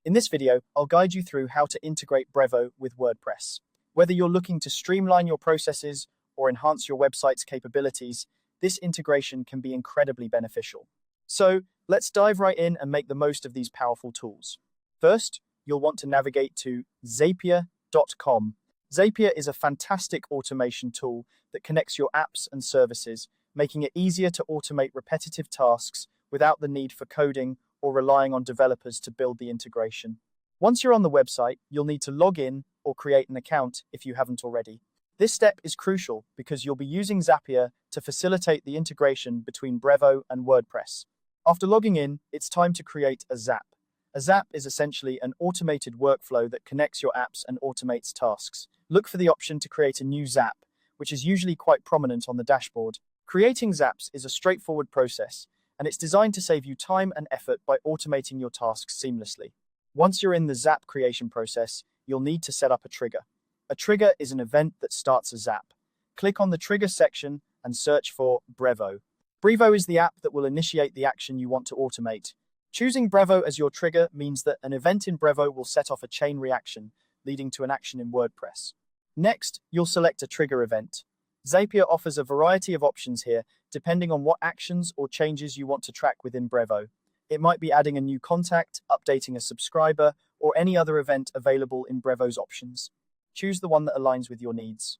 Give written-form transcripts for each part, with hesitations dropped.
In this video, I'll guide you through how to integrate Brevo with WordPress. Whether you're looking to streamline your processes or enhance your website's capabilities, this integration can be incredibly beneficial. So let's dive right in and make the most of these powerful tools. First, you'll want to navigate to Zapier.com. Zapier is a fantastic automation tool that connects your apps and services, making it easier to automate repetitive tasks without the need for coding or relying on developers to build the integration. Once you're on the website, you'll need to log in or create an account if you haven't already. This step is crucial because you'll be using Zapier to facilitate the integration between Brevo and WordPress. After logging in, it's time to create a Zap. A Zap is essentially an automated workflow that connects your apps and automates tasks. Look for the option to create a new Zap, which is usually quite prominent on the dashboard. Creating Zaps is a straightforward process, and it's designed to save you time and effort by automating your tasks seamlessly. Once you're in the Zap creation process, you'll need to set up a trigger. A trigger is an event that starts a Zap. Click on the Trigger section and search for Brevo. Brevo is the app that will initiate the action you want to automate. Choosing Brevo as your trigger means that an event in Brevo will set off a chain reaction, leading to an action in WordPress. Next, you'll select a trigger event. Zapier offers a variety of options here, depending on what actions or changes you want to track within Brevo. It might be adding a new contact, updating a subscriber, or any other event available in Brevo's options. Choose the one that aligns with your needs.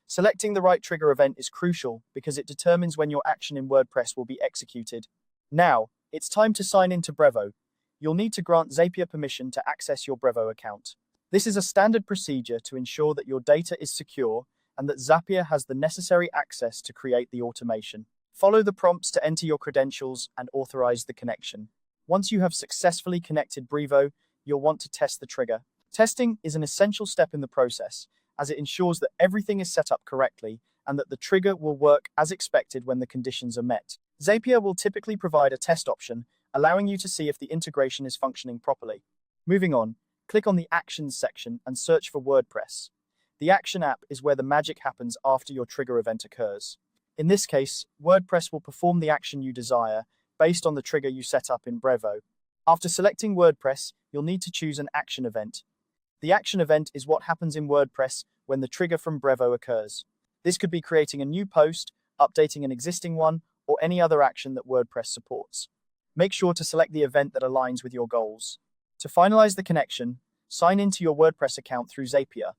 Selecting the right trigger event is crucial because it determines when your action in WordPress will be executed. Now, it's time to sign into Brevo. You'll need to grant Zapier permission to access your Brevo account. This is a standard procedure to ensure that your data is secure and that Zapier has the necessary access to create the automation. Follow the prompts to enter your credentials and authorize the connection. Once you have successfully connected Brevo, you'll want to test the trigger. Testing is an essential step in the process, as it ensures that everything is set up correctly and that the trigger will work as expected when the conditions are met. Zapier will typically provide a test option, allowing you to see if the integration is functioning properly. Moving on, click on the Actions section and search for WordPress. The Action app is where the magic happens after your trigger event occurs. In this case, WordPress will perform the action you desire based on the trigger you set up in Brevo. After selecting WordPress, you'll need to choose an action event. The action event is what happens in WordPress when the trigger from Brevo occurs. This could be creating a new post, updating an existing one, or any other action that WordPress supports. Make sure to select the event that aligns with your goals. To finalize the connection, sign into your WordPress account through Zapier.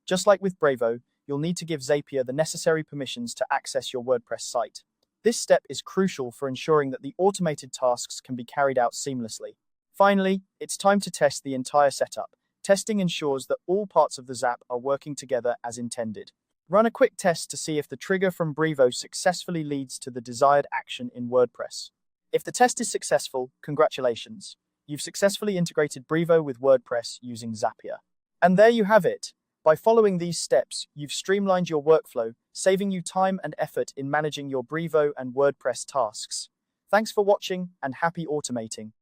Just like with Brevo, you'll need to give Zapier the necessary permissions to access your WordPress site. This step is crucial for ensuring that the automated tasks can be carried out seamlessly. Finally, it's time to test the entire setup. Testing ensures that all parts of the Zap are working together as intended. Run a quick test to see if the trigger from Brevo successfully leads to the desired action in WordPress. If the test is successful, congratulations. You've successfully integrated Brevo with WordPress using Zapier. And there you have it. By following these steps, you've streamlined your workflow, saving you time and effort in managing your Brevo and WordPress tasks. Thanks for watching and happy automating.